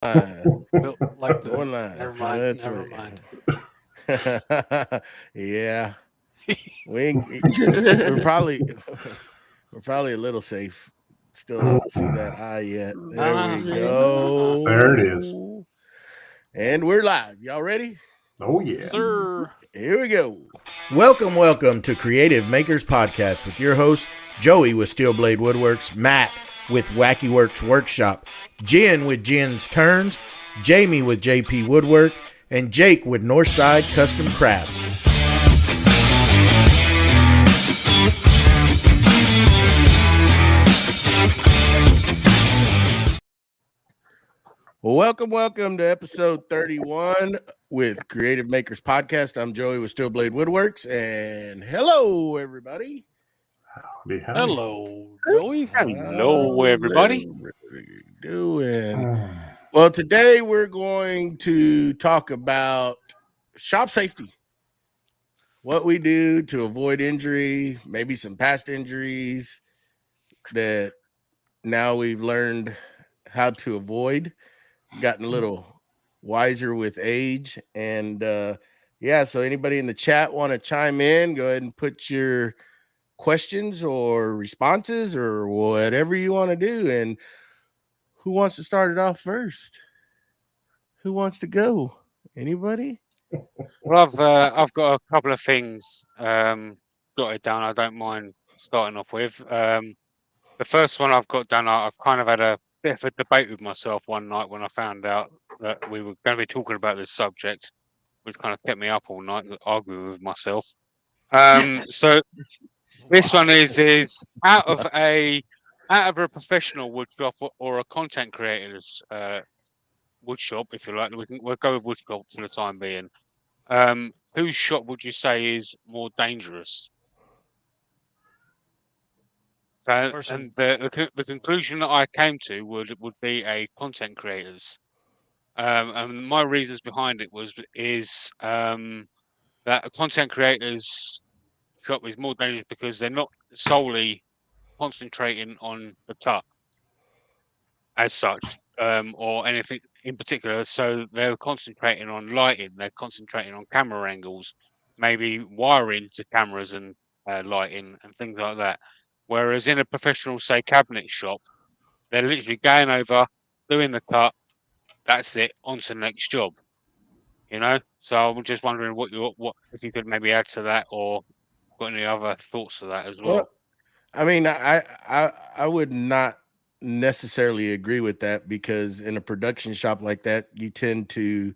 Built like the. Going live. Never mind. That's Never mind. right. Yeah, we we're probably we're probably a little safe. Still don't see that eye yet. There we There it is. go. And we're live. Y'all ready? Oh, Yes, yeah. sir. Here we go. Welcome to Creative Makers Podcast with your host, Joey with Steel Blade Woodworks, Matt with Wacky Works Workshop, Jen with Jen's Turns, Jamie with JP Woodwork, and Jake with Northside Custom Crafts. Well, welcome to episode 31 with Creative Makers Podcast. I'm Joey with Steel Blade Woodworks, and hello, everybody. Howdy, howdy. Hello, Joey. Hello, How's everybody. doing? Well, today we're going to talk about shop safety. What we do to avoid injury, maybe some past injuries that now we've learned how to avoid. Gotten a little wiser with age. And yeah, so anybody in the chat want to chime in, go ahead and put your questions or responses or whatever you want to do. And who wants to start it off first? Who wants to go? Anybody? Well, I've got a couple of things jotted down. I don't mind starting off with. The first one I've got down, I've kind of had a bit of a debate with myself one night when I found out that we were going to be talking about this subject, which kind of kept me up all night arguing with myself. So this one is out of a professional wood shop or a content creator's wood shop, if you like. We'll go with wood shop for the time being. Whose shop would you say is more dangerous? So, and the conclusion that I came to would be a content creator's. And my reasons behind it is that a content creator's shop is more dangerous because they're not solely concentrating on the cut as such, or anything in particular. So they're concentrating on lighting, they're concentrating on camera angles, maybe wiring to cameras and lighting and things like that. Whereas in a professional, say, cabinet shop, they're literally going over, doing the cut, that's it, on to the next job. You know? So I'm just wondering what if you could maybe add to that or got any other thoughts to that as well. I mean, I would not necessarily agree with that because in a production shop like that, you tend to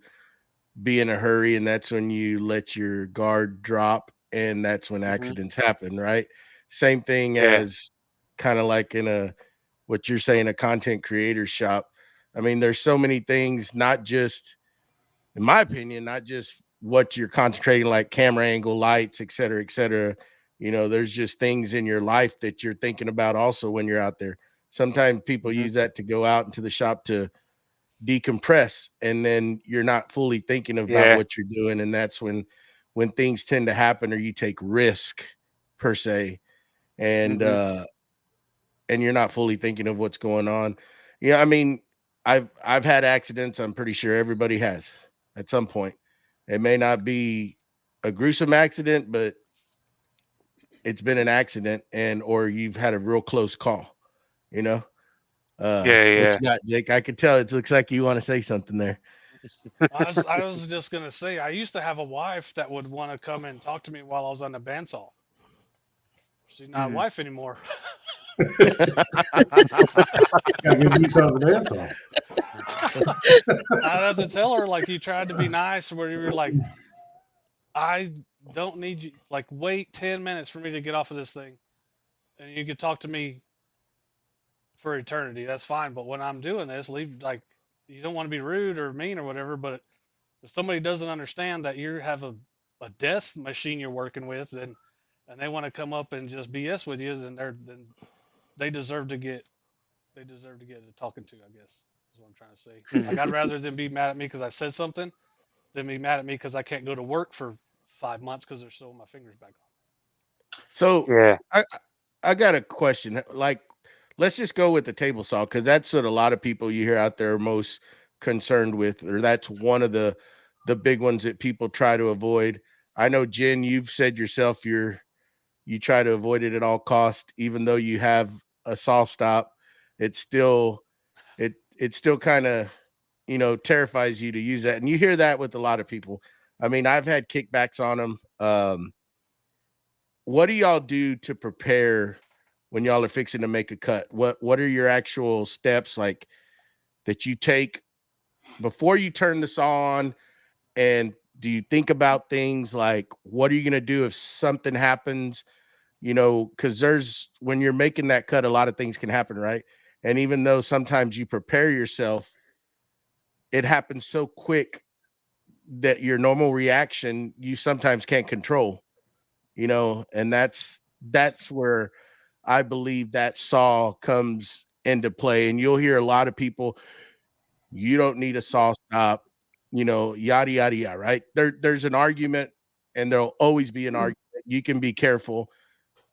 be in a hurry, and that's when you let your guard drop, and that's when accidents happen, right? Same thing as kind of like in a what you're saying, a content creator shop. I mean, there's so many things, not just, in my opinion, not just what you're concentrating, like camera angle, lights, et cetera, et cetera. You know, there's just things in your life that you're thinking about also when you're out there. Sometimes people use that to go out into the shop to decompress, and then you're not fully thinking about what you're doing, and that's when things tend to happen, or you take risk per se, and you're not fully thinking of what's going on. Yeah, I mean, I've had accidents. I'm pretty sure everybody has at some point. It may not be a gruesome accident, but it's been an accident, and or you've had a real close call, you know. What you got, Jake? I could tell it looks like you want to say something there. I was just gonna say I used to have a wife that would want to come and talk to me while I was on the bandsaw. She's not a wife anymore. Gotta give you something to dance on. I have to tell her, like, you tried to be nice, where you're like, I don't need you. Like, wait 10 minutes for me to get off of this thing, and you could talk to me for eternity. That's fine. But when I'm doing this, leave. Like, you don't want to be rude or mean or whatever. But if somebody doesn't understand that you have a death machine you're working with, then and they want to come up and just BS with you, then they deserve to get a talking to, I guess is what I'm trying to say. Like, I'd rather them be mad at me because I said something than be mad at me because I can't go to work for 5 months because they're sewing my fingers back on. So I got a question. Like, let's just go with the table saw, because that's what a lot of people you hear out there most concerned with, or that's one of the big ones that people try to avoid. I know, Jen, you've said yourself you try to avoid it at all costs, even though you have a saw stop. It's still it still kind of, you know, terrifies you to use that, and you hear that with a lot of people. I mean, I've had kickbacks on them. What do y'all do to prepare when y'all are fixing to make a cut? What are your actual steps like that you take before you turn the saw on? And do you think about things like, what are you going to do if something happens? You know, because when you're making that cut, a lot of things can happen, right? And even though sometimes you prepare yourself, it happens so quick that your normal reaction you sometimes can't control, you know, and that's where I believe that saw comes into play. And you'll hear a lot of people, you don't need a saw stop, you know, yada yada yada, right? There's an argument, and there'll always be an argument. You can be careful.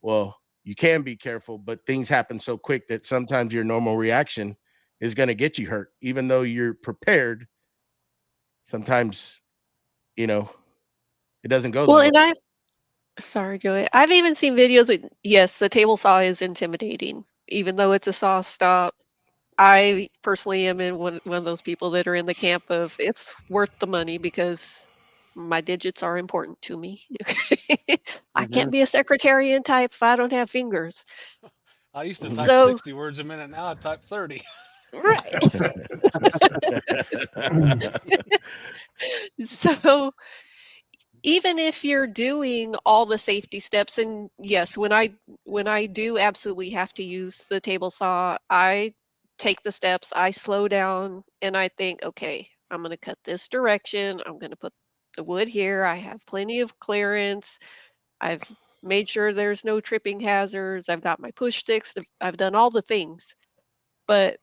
Well, you can be careful, but things happen so quick that sometimes your normal reaction is going to get you hurt, even though you're prepared. Sometimes, you know, it doesn't go that Well, way. and sorry, Joey. I've even seen videos that, yes, the table saw is intimidating, even though it's a saw stop. I personally am in one of those people that are in the camp of it's worth the money because my digits are important to me. I can't be a secretarian type if I don't have fingers. I used to type So, 60 words a minute. Now I type 30. right. So even if you're doing all the safety steps, and yes, when I do absolutely have to use the table saw, I take the steps, I slow down, and I think, okay, I'm going to cut this direction, I'm going to put the wood here, I have plenty of clearance, I've made sure there's no tripping hazards, I've got my push sticks, I've done all the things. But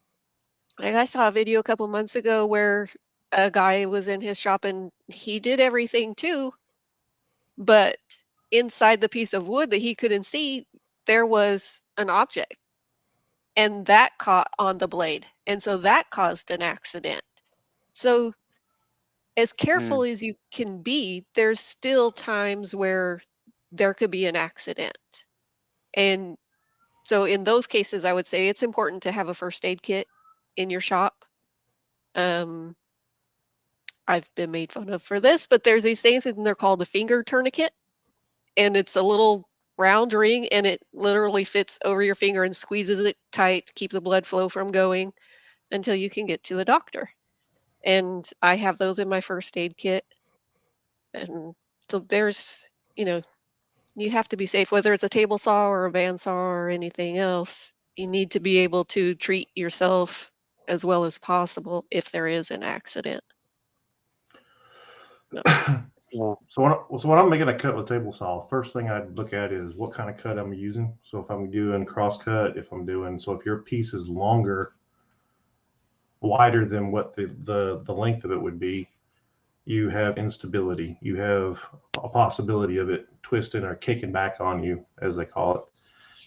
like, I saw a video a couple months ago where a guy was in his shop and he did everything too, but inside the piece of wood that he couldn't see, there was an object, and that caught on the blade, and so that caused an accident. So as careful as you can be, there's still times where there could be an accident. And so in those cases, I would say it's important to have a first aid kit in your shop. I've been made fun of for this, but there's these things and they're called a finger tourniquet, and it's a little round ring, and it literally fits over your finger and squeezes it tight to keep the blood flow from going until you can get to the doctor. And I have those in my first aid kit. And so there's, you know, you have to be safe, whether it's a table saw or a bandsaw or anything else. You need to be able to treat yourself as well as possible if there is an accident. No. So when I'm making a cut with table saw, first thing I'd look at is what kind of cut I'm using. So if I'm doing cross cut, if your piece is longer, wider than what the length of it would be, you have instability. You have a possibility of it twisting or kicking back on you, as they call it.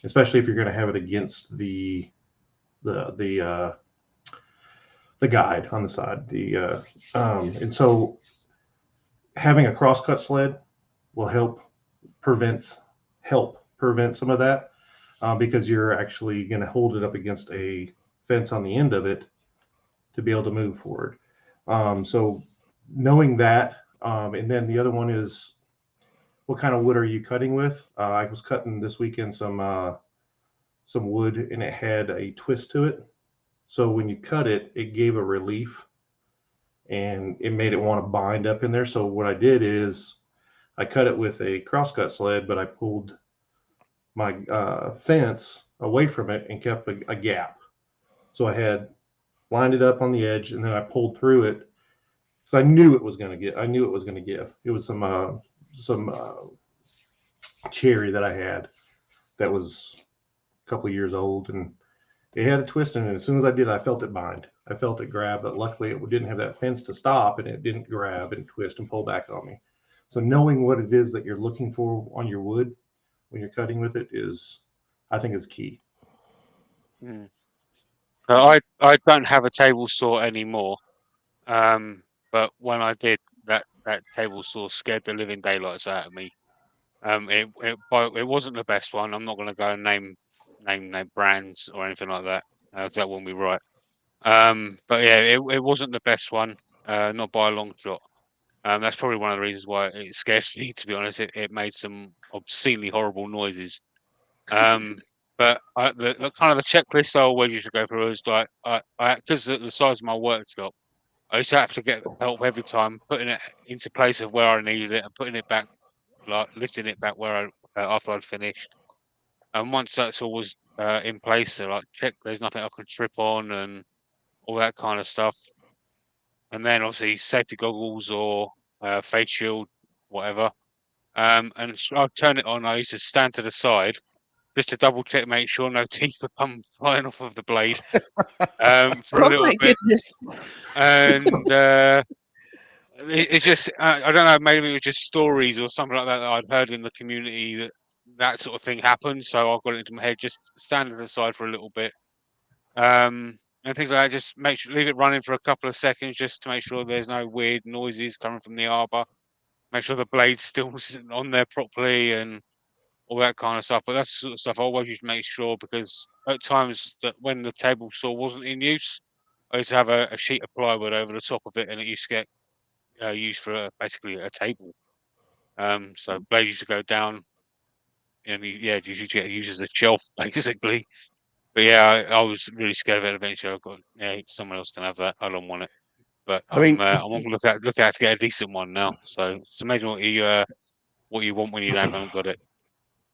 Especially if you're going to have it against the guide on the side. And so having a crosscut sled will help prevent some of that, because you're actually going to hold it up against a fence on the end of it to be able to move forward. So knowing that, and then the other one is, what kind of wood are you cutting with? I was cutting this weekend some wood, and it had a twist to it. So when you cut it, it gave a relief, and it made it want to bind up in there. So what I did is I cut it with a crosscut sled, but I pulled my fence away from it and kept a gap. So I had lined it up on the edge, and then I pulled through it because I knew it was going to give. It was some cherry that I had that was a couple of years old, and it had a twist in it. As soon as I did, I felt it bind. I felt it grab, but luckily it didn't have that fence to stop, and it didn't grab and twist and pull back on me. So knowing what it is that you're looking for on your wood when you're cutting with it I think is key. I don't have a table saw anymore, But when I did, that table saw scared the living daylights out of me. It wasn't the best one. I'm not going to go and name brands or anything like that. That won't be right. But yeah, it wasn't the best one. Not by a long shot. That's probably one of the reasons why it scares me. To be honest, it made some obscenely horrible noises. But the kind of the checklist I always used to go through is like, because the size of my workshop, I used to have to get help every time putting it into place of where I needed it and putting it back, like lifting it back where after I'd finished. And once that's all was in place, so like check there's nothing I can trip on and all that kind of stuff. And then obviously safety goggles or face shield, whatever. And I'd turn it on. I used to stand to the side just to double check, make sure no teeth would come flying off of the blade for a Oh little my bit. goodness. And it's just, I don't know, maybe it was just stories or something like that that I'd heard in the community that sort of thing happened. So I got it into my head, just stand to the side for a little bit. And things like that, just leave it running for a couple of seconds just to make sure there's no weird noises coming from the arbor. Make sure the blade's still sitting on there properly and all that kind of stuff. But that's the sort of stuff I always used to make sure, because at times that when the table saw wasn't in use, I used to have a sheet of plywood over the top of it, and it used to get used for basically a table. So blade used to go down, and it used to get used as a shelf basically. But yeah, I was really scared of it. Eventually, I got someone else can have that. I don't want it. But I mean, I'm on look out to get a decent one now. So it's amazing what you want when you haven't got it.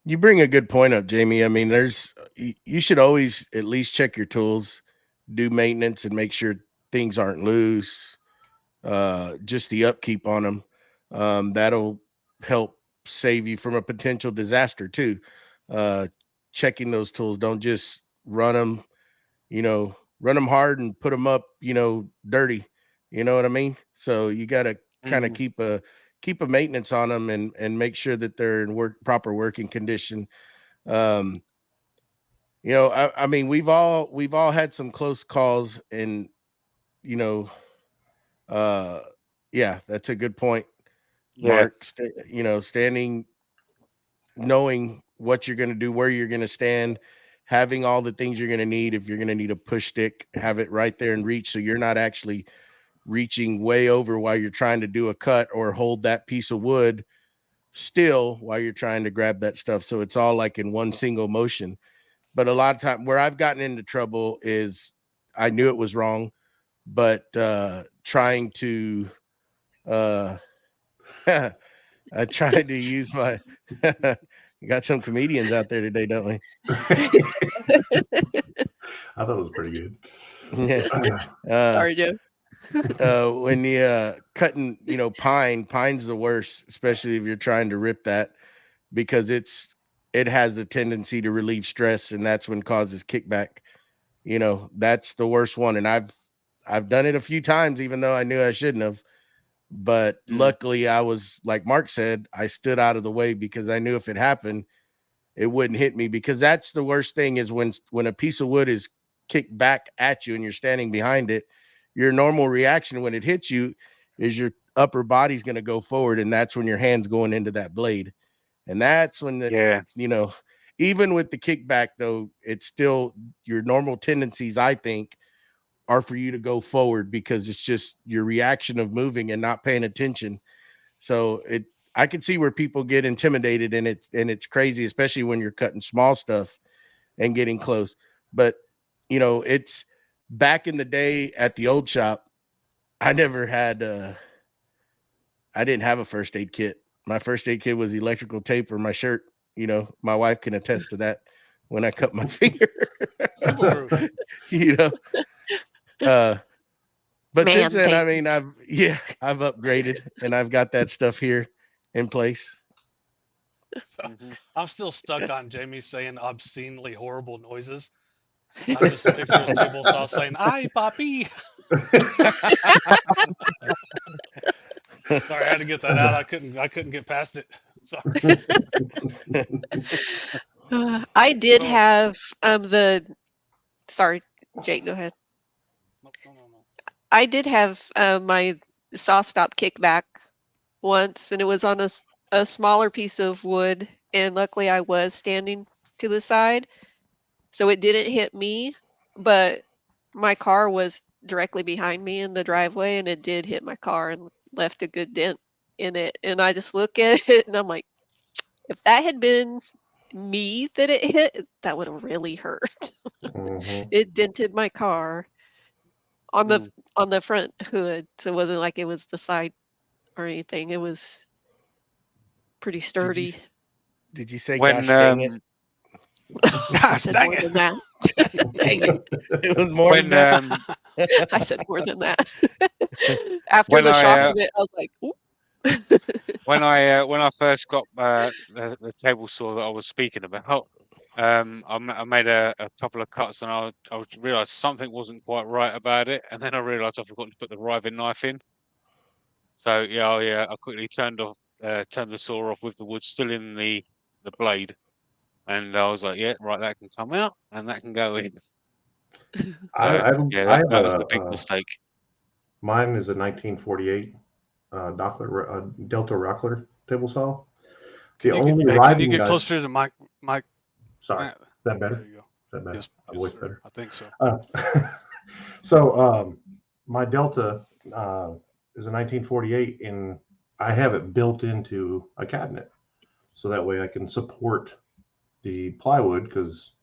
you bring a good point up, Jamie. I mean, you should always at least check your tools, do maintenance, and make sure things aren't loose. Just the upkeep on them, that'll help save you from a potential disaster too. Checking those tools, don't just run them, run them hard and put them up, dirty. You know what I mean? So you got to kind of keep a maintenance on them and make sure that they're in proper working condition. I mean, we've all had some close calls, and yeah, that's a good point, Mark. Standing, knowing what you're going to do, where you're going to stand, having all the things you're going to need. If you're going to need a push stick, have it right there in reach, so you're not actually reaching way over while you're trying to do a cut or hold that piece of wood still while you're trying to grab that stuff. So it's all like in one single motion. But a lot of time where I've gotten into trouble is I knew it was wrong, but trying to I tried to use my you got some comedians out there today, don't we? I thought it was pretty good. Yeah. Sorry, Joe. When you cutting, pine's the worst, especially if you're trying to rip that, because it has a tendency to relieve stress, and that's when causes kickback. That's the worst one. And I've done it a few times, even though I knew I shouldn't have. But luckily, I was, like Mark said, I stood out of the way, because I knew if it happened, it wouldn't hit me. Because that's the worst thing, is when a piece of wood is kicked back at you and you're standing behind it, your normal reaction when it hits you is your upper body's going to go forward, and that's when your hand's going into that blade. And that's when even with the kickback, though, it's still your normal tendencies, I think, are for you to go forward, because it's just your reaction of moving and not paying attention. So I can see where people get intimidated, and it's crazy, especially when you're cutting small stuff and getting close. But it's back in the day at the old shop, I never had I didn't have a first aid kit. My first aid kit was electrical tape or my shirt. My wife can attest to that when I cut my finger. But since then, I mean, I've upgraded, and I've got that stuff here in place. So, I'm still stuck on Jamie saying obscenely horrible noises. I just picture his table saw saying, "Ay, papi." Sorry, I had to get that out. I couldn't get past it. Sorry. I did have sorry, Jake, go ahead. No. I did have my saw stop kickback once, and it was on a smaller piece of wood, and luckily I was standing to the side, so it didn't hit me, but my car was directly behind me in the driveway, and it did hit my car and left a good dent in it, and I just look at it, and I'm like, if that had been me that it hit, that would have really hurt. Mhm. It dented my car on the Mm. on the front hood, so it wasn't like it was the side or anything. It was pretty Did you sturdy. did you say When gosh dang it? I Gosh, said dang more it. than that. Dang it. It was more than when that. I said more than that. After when the shock I of it, I was like, "Ooh." when I first got the table saw that I was speaking about, I made a couple of cuts, and I realised something wasn't quite right about it, and then I realised I forgot to put the riving knife in. So yeah, I quickly turned the saw off with the wood still in the blade, and I was like, yeah, right, that can come out and that can go in. So yeah, I have that was the big mistake. mine is a 1948 Delta Rockler table saw. The only Can you riving get nut. closer to the mic? Sorry, Matt? is that better? There you go. Is that better? Yes, My yes, voice sir. better? I think so. So my Delta is a 1948, and I have it built into a cabinet, so that way I can support the plywood, because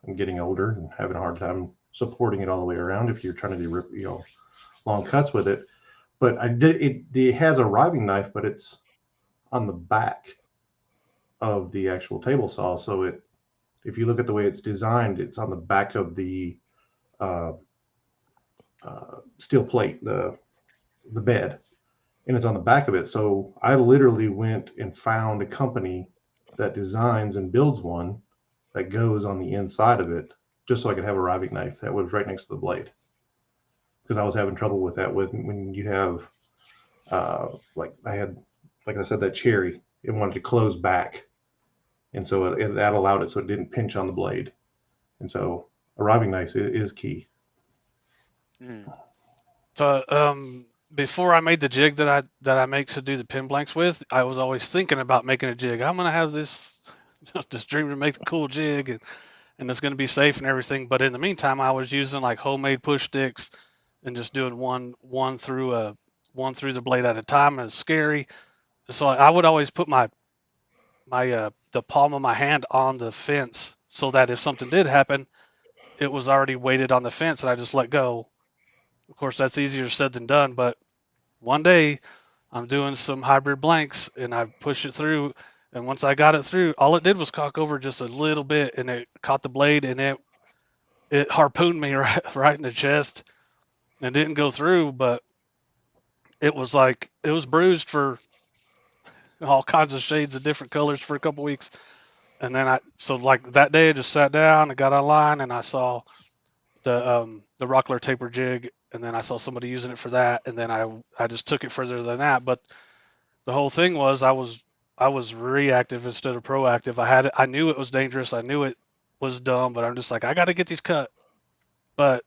I'm getting older and having a hard time supporting it all the way around if you're trying to do long cuts with it. But it has a riving knife, but it's on the back of the actual table saw. So if you look at the way it's designed, it's on the back of the uh, steel plate, the bed, and it's on the back of it. So I literally went and found a company that designs and builds one that goes on the inside of it, just so I could have a riving knife that was right next to the blade. Because I was having trouble with that when you have like I said, that cherry, it wanted to close back, and so that allowed it so it didn't pinch on the blade. And so a riving knife is key. Mm. So before I made the jig that I make to do the pin blanks with, I was always thinking about making a jig. I'm gonna have this dream to make a cool jig, and it's gonna be safe and everything. But in the meantime, I was using like homemade push sticks and just doing one through the blade at a time. And it's scary. So I would always put my the palm of my hand on the fence so that if something did happen, it was already weighted on the fence and I just let go. Of course, that's easier said than done, but one day I'm doing some hybrid blanks and I push it through. And once I got it through, all it did was cock over just a little bit and it caught the blade and it harpooned me right in the chest and didn't go through, but it was bruised for all kinds of shades of different colors for a couple weeks. And then so like that day I just sat down and got online and I saw the Rockler taper jig, and then I saw somebody using it for that, and then I just took it further than that. But the whole thing was I was reactive instead of proactive. I knew it was dangerous. I knew it was dumb, but I'm just like I got to get these cut. But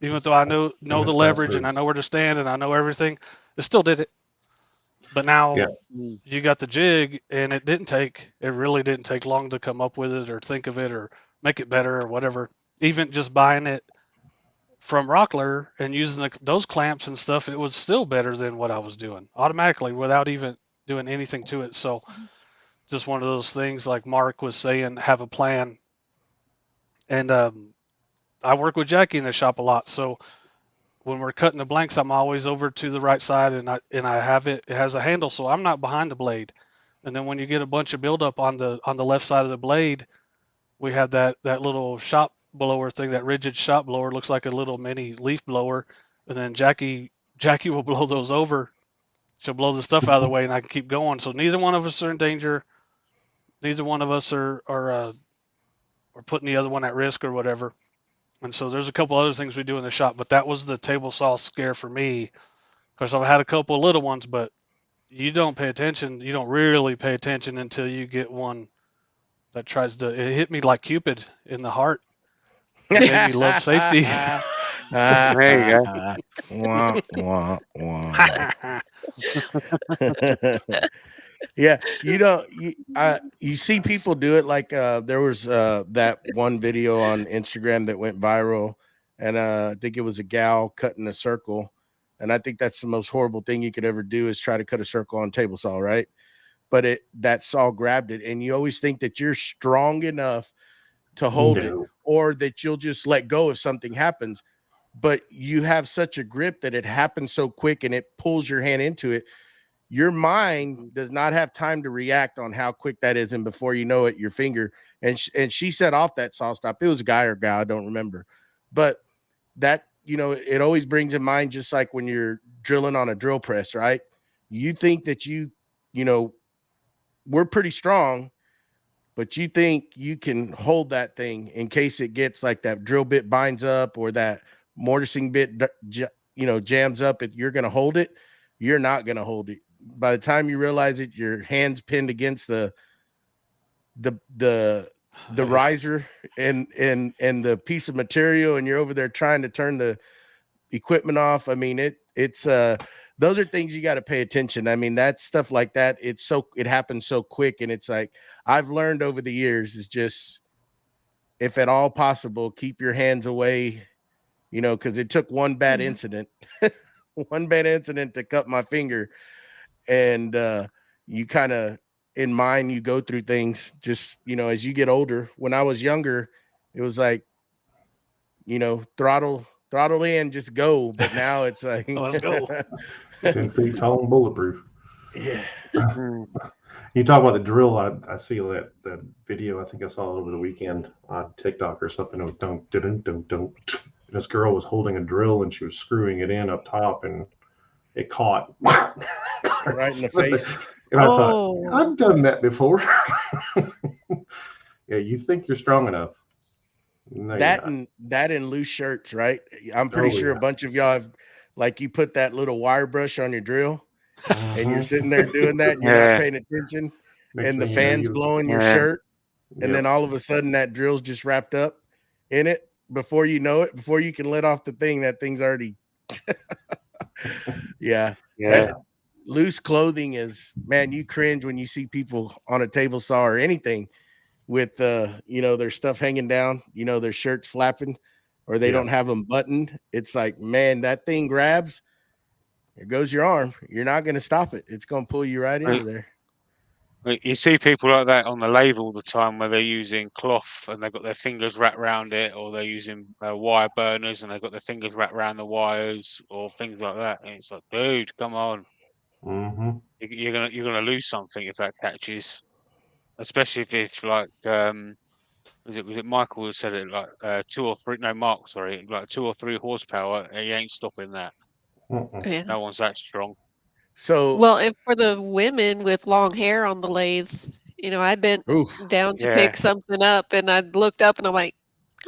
even though I know And the it's fast leverage and I moves. know where to stand and I know everything, it still did it. But now Yeah. you got the jig, and it really didn't take long to come up with it or think of it or make it better or whatever. Even just buying it from Rockler and using those clamps and stuff, it was still better than what I was doing automatically without even doing anything to it. So just one of those things, like Mark was saying, have a plan. And I work with Jackie in the shop a lot, so when we're cutting the blanks, I'm always over to the right side, and I have it has a handle, so I'm not behind the blade. And then when you get a bunch of buildup on the left side of the blade, we have that little shop blower thing, that rigid shop blower, looks like a little mini leaf blower, and then Jackie will blow those over. She'll blow the stuff out of the way, and I can keep going. So neither one of us are in danger. Neither one of us are putting the other one at risk or whatever. And so there's a couple other things we do in the shop, but that was the table saw scare for me, because I've had a couple of little ones, but you don't pay attention. You don't really pay attention until you get one that tries to. It hit me like Cupid in the heart. Then you love safety. There you go. Wah, wah, wah. Yeah, you see people do it like there was that one video on Instagram that went viral, and I think it was a gal cutting a circle, and I think that's the most horrible thing you could ever do is try to cut a circle on a table saw, right? But that saw grabbed it, and you always think that you're strong enough to hold it, or that you'll just let go if something happens, but you have such a grip that it happens so quick and it pulls your hand into it. Your mind does not have time to react on how quick that is, and before you know it, your finger and she set off that saw stop. It was a guy or gal, I don't remember, but that it always brings in mind, just like when you're drilling on a drill press, right? You think that we're pretty strong, but you think you can hold that thing in case it gets like that drill bit binds up or that mortising bit jams up. You're going to hold it. You're not going to hold it. By the time you realize it, your hand's pinned against the riser and the piece of material, and you're over there trying to turn the equipment off. I mean, it's those are things you got to pay attention. I mean, that stuff like that, it happens so quick, and it's like I've learned over the years is just, if at all possible, keep your hands away, because it took one bad incident to cut my finger. And you kind of, in mine, you go through things just, as you get older. When I was younger, it was like, throttle in, just go. But now it's like, let's go. 10 feet tall and bulletproof. Yeah. You talk about the drill. I see that video. I think I saw it over the weekend on TikTok or something. It was don't. This girl was holding a drill and she was screwing it in up top, and it caught right in the face. And I thought, I've done that before. Yeah, you think you're strong enough. No, that and loose shirts, right? I'm pretty sure a bunch of y'all have, like, you put that little wire brush on your drill, and you're sitting there doing that, and you're not paying attention, and the fan's blowing your shirt, and then all of a sudden that drill's just wrapped up in it. Before you know it, before you can let off the thing, that thing's already. Yeah. Loose clothing is, man, you cringe when you see people on a table saw or anything with their stuff hanging down, their shirts flapping, or they don't have them buttoned. It's like, man, that thing grabs, there goes your arm. You're not going to stop it. It's going to pull you right into there. You see people like that on the lathe all the time, where they're using cloth and they've got their fingers wrapped around it, or they're using wire burners and they've got their fingers wrapped around the wires, or things like that. And it's like, dude, come on. You're gonna lose something if that catches, especially if it's like was it Michael that said it, like like 2 or 3 horsepower, and you ain't stopping that. No one's that strong. So well, and for the women with long hair on the lathe, I bent down to pick something up, and I looked up and I'm like,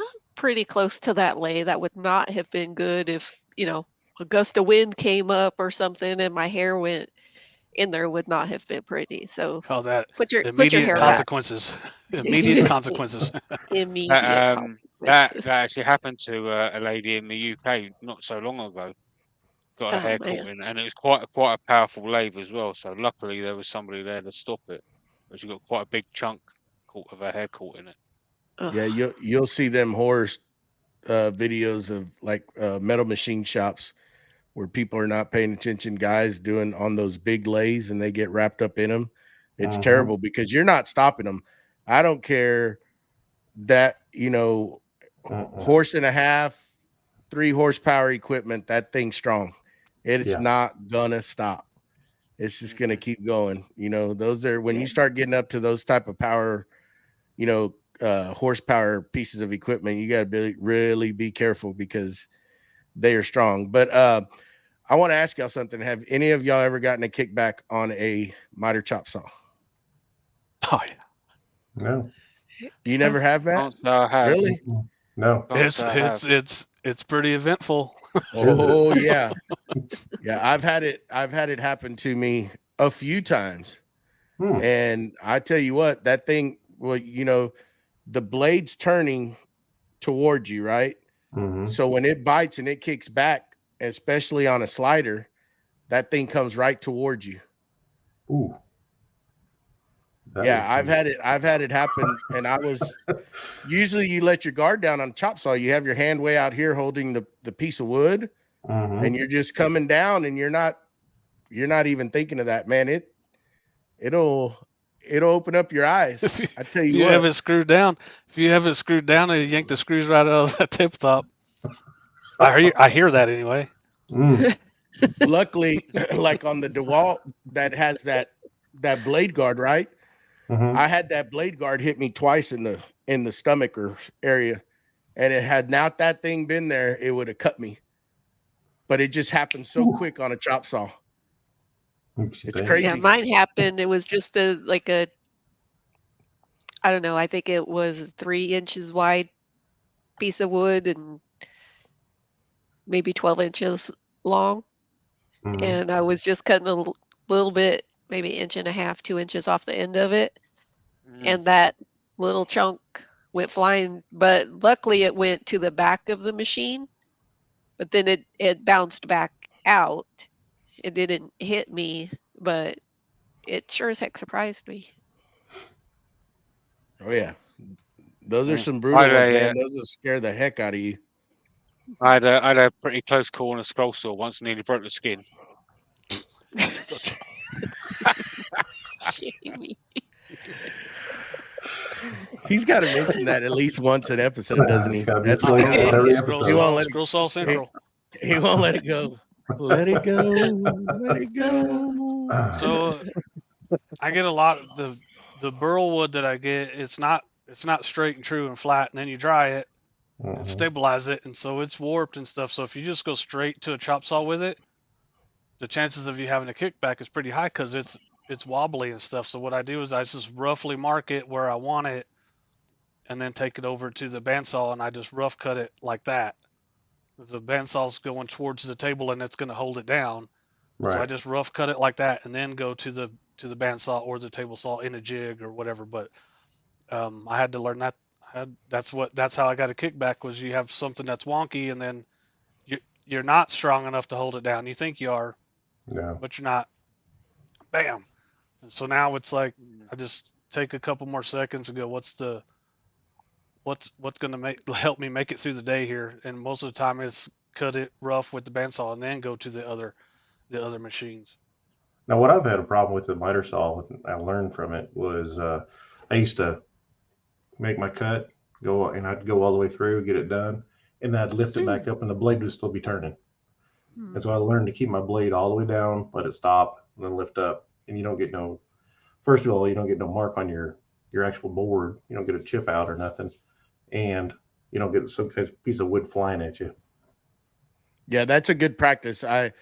I'm pretty close to that lathe. That would not have been good if, a gust of wind came up or something and my hair went in there, would not have been pretty. So Call that put your immediate hair consequences. Immediate consequences. Immediate consequences. That actually happened to a lady in the UK not so long ago. Got her hair caught in, and it was quite a powerful lathe as well. So luckily there was somebody there to stop it, but she got quite a big chunk of her hair caught in it. Yeah, you'll see them horror videos of like metal machine shops where people are not paying attention, guys doing on those big lathes, and they get wrapped up in them. It's terrible because you're not stopping them. I don't care that, horse and a half, 3 horsepower equipment, that thing's strong. It's not gonna stop. It's just gonna keep going. Those are, when you start getting up to those type of power, horsepower pieces of equipment, you got to really be careful because they are strong. But I want to ask y'all something. Have any of y'all ever gotten a kickback on a miter chop saw? Oh yeah. No. You never have, Matt? Really? No. It's pretty eventful. Oh yeah. Yeah, I've had it happen to me a few times. And I tell you what, that thing, well, the blade's turning towards you, right? Mhm. So when it bites and it kicks back, especially on a slider, that thing comes right towards you. Ooh. Yeah, I've had it happen, and I was usually you let your guard down on a chop saw. You have your hand way out here holding the piece of wood, and you're just coming down, and you're not even thinking of that, man. It'll open up your eyes. I tell If you you what. have it screwed down, and you yank the screws right out of that tabletop. I hear that anyway. Luckily, like on the DeWalt that has that blade guard, right? I had that blade guard hit me twice in the stomach or area, and it had not that thing been there, it would have cut me. But it just happened so quick on a chop saw. It's crazy. Yeah, mine happened. It was just I don't know. I think it was 3 inches wide piece of wood and maybe 12 inches long. And I was just cutting a little bit, maybe 1.5 inches, 2 inches off the end of it. And that little chunk went flying, but luckily it went to the back of the machine, but then it bounced back out. It didn't hit me, but it sure as heck surprised me. Oh yeah, those are some brutal ones, man. Those will scare the heck out of you. I had a pretty close call on a scroll saw once, nearly broke the skin. Jamie. He's got to mention that at least once an episode, doesn't he? That's Scroll Saw Central. He won't let it go. Let it go. Let it go. So I get a lot of the burl wood that I get. It's not straight and true and flat, and then you dry it and stabilize it, and so it's warped and stuff. So if you just go straight to a chop saw with it, the chances of you having a kickback is pretty high because it's wobbly and stuff. So what I do is I just roughly mark it where I want it, and then take it over to the bandsaw, and I just rough cut it like that. The bandsaw's going towards the table, and it's going to hold it down. Right. So I just rough cut it like that, and then go to the bandsaw or the table saw in a jig or whatever. But I had to learn that. That's how I got a kickback. Was you have something that's wonky, and then you're not strong enough to hold it down. You think you are, but you're not. Bam. And so now it's like I just take a couple more seconds and go, what's going to help me make it through the day here? And most of the time it's cut it rough with the bandsaw and then go to the other machines. Now, what I've had a problem with the miter saw, I learned from it, was I used to make my cut, and I'd go all the way through, get it done, and then I'd lift it back up, and the blade would still be turning. And so I learned to keep my blade all the way down, let it stop, and then lift up. And you don't get first of all, you don't get no mark on your actual board. You don't get a chip out or nothing. And you don't get some kind of piece of wood flying at you. Yeah, that's a good practice. I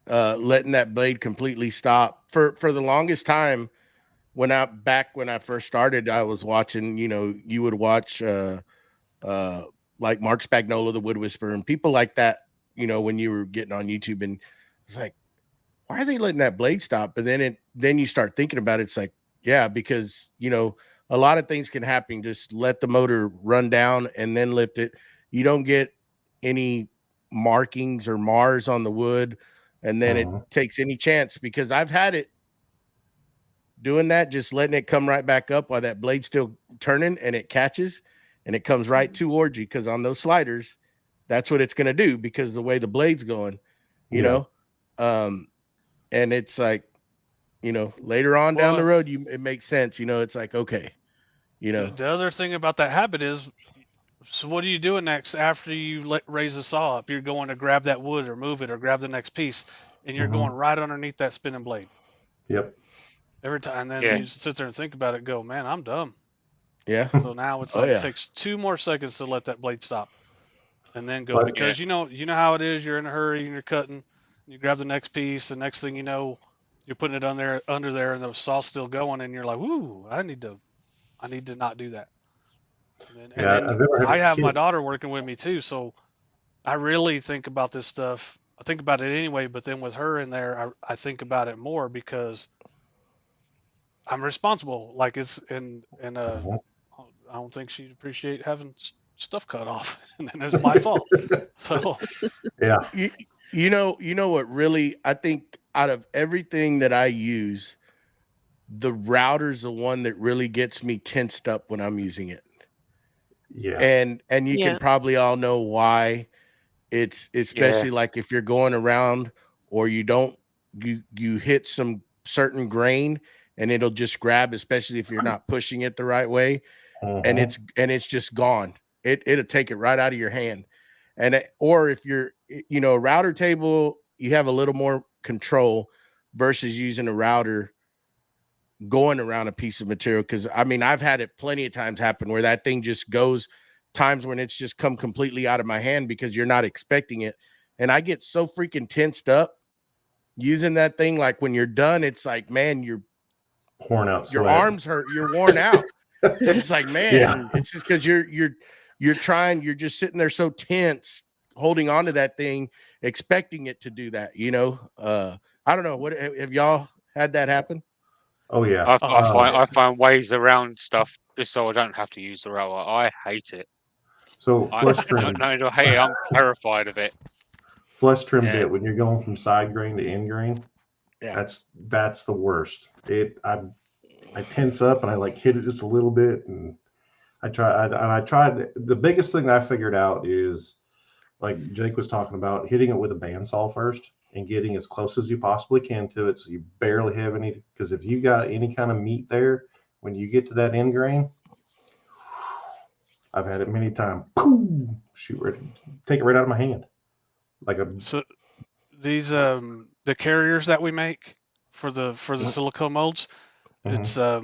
letting that blade completely stop for the longest time. When I first started, I was watching. You would watch like Mark Spagnola, the Wood Whisperer, and people like that. When you were getting on YouTube, and it's like, why are they letting that blade stop? But then you start thinking about it. It's like, yeah, because a lot of things can happen. Just let the motor run down and then lift it. You don't get any markings or mars on the wood, and then it takes any chance, because I've had it doing that, just letting it come right back up while that blade's still turning, and it catches and it comes right towards you, because on those sliders, that's what it's going to do, because the way the blade's going, you know. And it's like, later on down the road, it makes sense. It's like, okay, The other thing about that habit is, so what are you doing next after you raise the saw up? You're going to grab that wood or move it or grab the next piece, and you're going right underneath that spinning blade. Yep. Every time, and then you sit there and think about it and go, man, I'm dumb. Yeah. So now it's like it takes 2 more seconds to let that blade stop, and then go, because you know how it is. You're in a hurry and you're cutting. You grab the next piece. The next thing you know, you're putting it under there, and the saw's still going, and you're like, "Woo! I need to not do that." And then I have my daughter working with me too, so I really think about this stuff. I think about it anyway, but then with her in there, I think about it more, because I'm responsible. Like it's I don't think she'd appreciate having stuff cut off, and then it's my fault. So Yeah. You know what really, I think out of everything that I use, the router's the one that really gets me tensed up when I'm using it. Yeah. And you can probably all know why. It's especially like if you're going around or you hit some certain grain and it'll just grab, especially if you're not pushing it the right way, and it's just gone. It'll take it right out of your hand. Or if you're, a router table, you have a little more control versus using a router going around a piece of material. Because I mean, I've had it plenty of times happen where that thing just goes, times when it's just come completely out of my hand because you're not expecting it. And I get so freaking tensed up using that thing. Like when you're done, it's like, man, you're pouring out your sweat. arms hurt, you're worn out. It's like, man, it's just because you're trying, you're just sitting there so tense, holding on to that thing, expecting it to do that, I don't know. What have y'all had that happen? Oh yeah. I find ways around stuff just so I don't have to use the router. I hate it. So flush trim. I hate it. I'm terrified of it. Flush trim bit, when you're going from side grain to end grain, that's the worst. I tense up and I like hit it just a little bit, and I tried. The biggest thing that I figured out is, like Jake was talking about, hitting it with a bandsaw first and getting as close as you possibly can to it so you barely have any, because if you got any kind of meat there, when you get to that end grain, I've had it many times. Take it right out of my hand. So these the carriers that we make for the silicone molds, it's I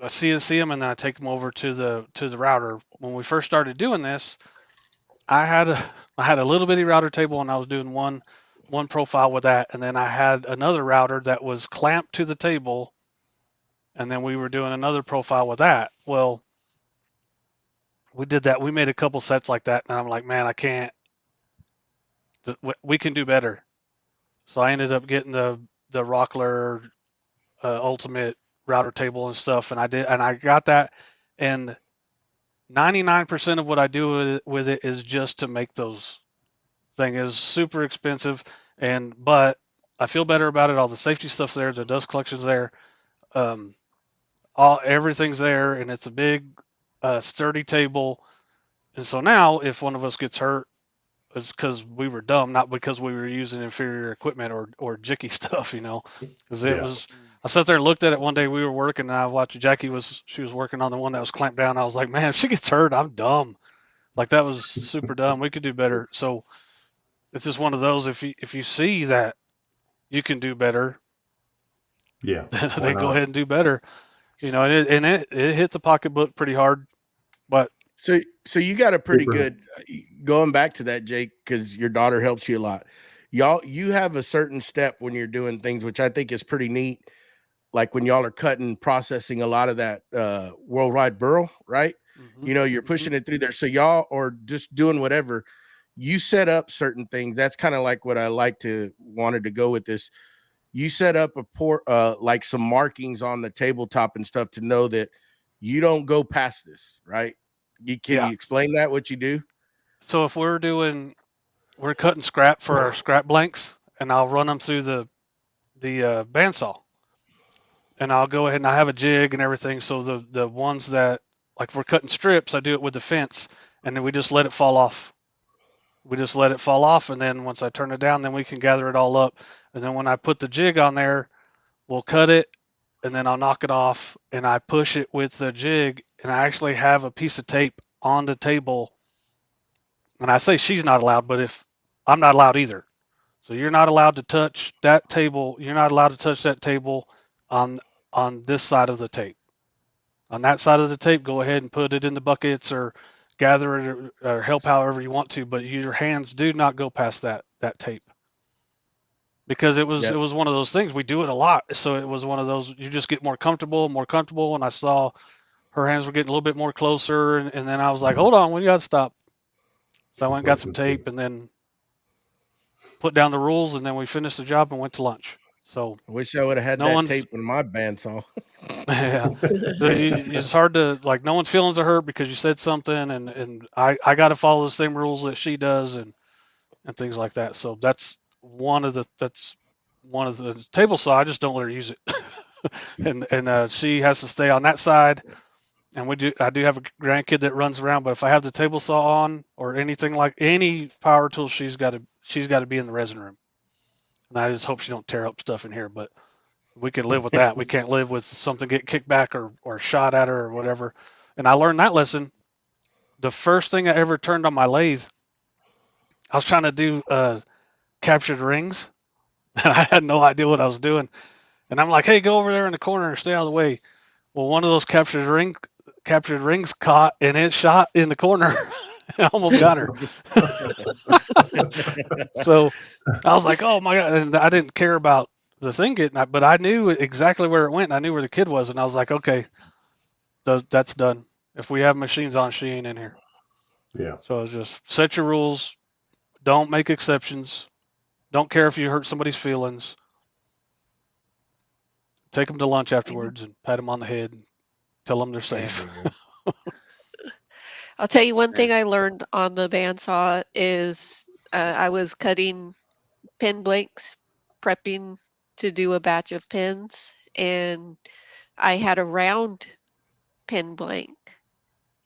CNC them and then I take them over to the router. When we first started doing this, I had a little bitty router table and I was doing one profile with that, and then I had another router that was clamped to the table, and then we were doing another profile with that. Well, we did that. We made a couple sets like that, and I'm like, man, I can't. We can do better. So I ended up getting the Rockler Ultimate router table and stuff, and I got that, and 99% of what I do with it is just to make those thing. Is super expensive, but I feel better about it. All the safety stuff's there, the dust collection's there, everything's there, and it's a big sturdy table. And so now if one of us gets hurt, it's because we were dumb, not because we were using inferior equipment or jicky stuff, because it was. I sat there and looked at it one day. We were working, and I watched Jackie she was working on the one that was clamped down. I was like, man, if she gets hurt, I'm dumb. Like that was super dumb. We could do better. So it's just one of those. If you see that you can do better, then go ahead and do better. And it hit the pocketbook pretty hard. But so you got a pretty good, going back to that, Jake, because your daughter helps you a lot. You have a certain step when you're doing things, which I think is pretty neat. Like when y'all are cutting, processing a lot of that worldwide burl, right? Mm-hmm. You're pushing it through there. So y'all, or just doing whatever, you set up certain things. That's kind of like what I wanted to go with this. You set up like some markings on the tabletop and stuff to know that you don't go past this, right? Can you explain that, what you do? So if we're cutting scrap for our scrap blanks, and I'll run them through the bandsaw, and I'll go ahead and I have a jig and everything. So the ones that, like if we're cutting strips, I do it with the fence, and then we just let it fall off. And then once I turn it down, then we can gather it all up. And then when I put the jig on there, we'll cut it, and then I'll knock it off, and I push it with the jig, and I actually have a piece of tape on the table. And I say she's not allowed, but if I'm not allowed either. So you're not allowed to touch that table. You're not allowed to touch that table on this side of the tape. On that side of the tape, go ahead and put it in the buckets or gather it or help however you want to, but your hands do not go past that tape. Because it was one of those things. We do it a lot. So it was one of those, you just get more comfortable. And I saw her hands were getting a little bit more closer. And then I was like, hold on, we got to stop. So I went and got some tape and then put down the rules, and then we finished the job and went to lunch. So I wish I would have had that tape in my bandsaw. Yeah, it's hard to like. No one's feelings are hurt because you said something, and I got to follow the same rules that she does, and things like that. So that's one of the table saw. I just don't let her use it, and she has to stay on that side. And I do have a grandkid that runs around, but if I have the table saw on or anything like any power tool, she's got to be in the resin room. And I just hope she don't tear up stuff in here, but we can live with that. We can't live with something get kicked back or shot at her or whatever. And I learned that lesson. The first thing I ever turned on my lathe, I was trying to do captured rings, and I had no idea what I was doing. And I'm like, hey, go over there in the corner and stay out of the way. Well, one of those captured rings caught, and it shot in the corner. I almost got her. So I was like, oh my God. And I didn't care about the thing getting out, but I knew exactly where it went. And I knew where the kid was. And I was like, okay, that's done. If we have machines on, she ain't in here. Yeah. So it's just set your rules. Don't make exceptions. Don't care if you hurt somebody's feelings. Take them to lunch afterwards and pat them on the head and tell them they're safe. I'll tell you one thing I learned on the bandsaw is I was cutting pin blanks, prepping to do a batch of pins, and I had a round pin blank.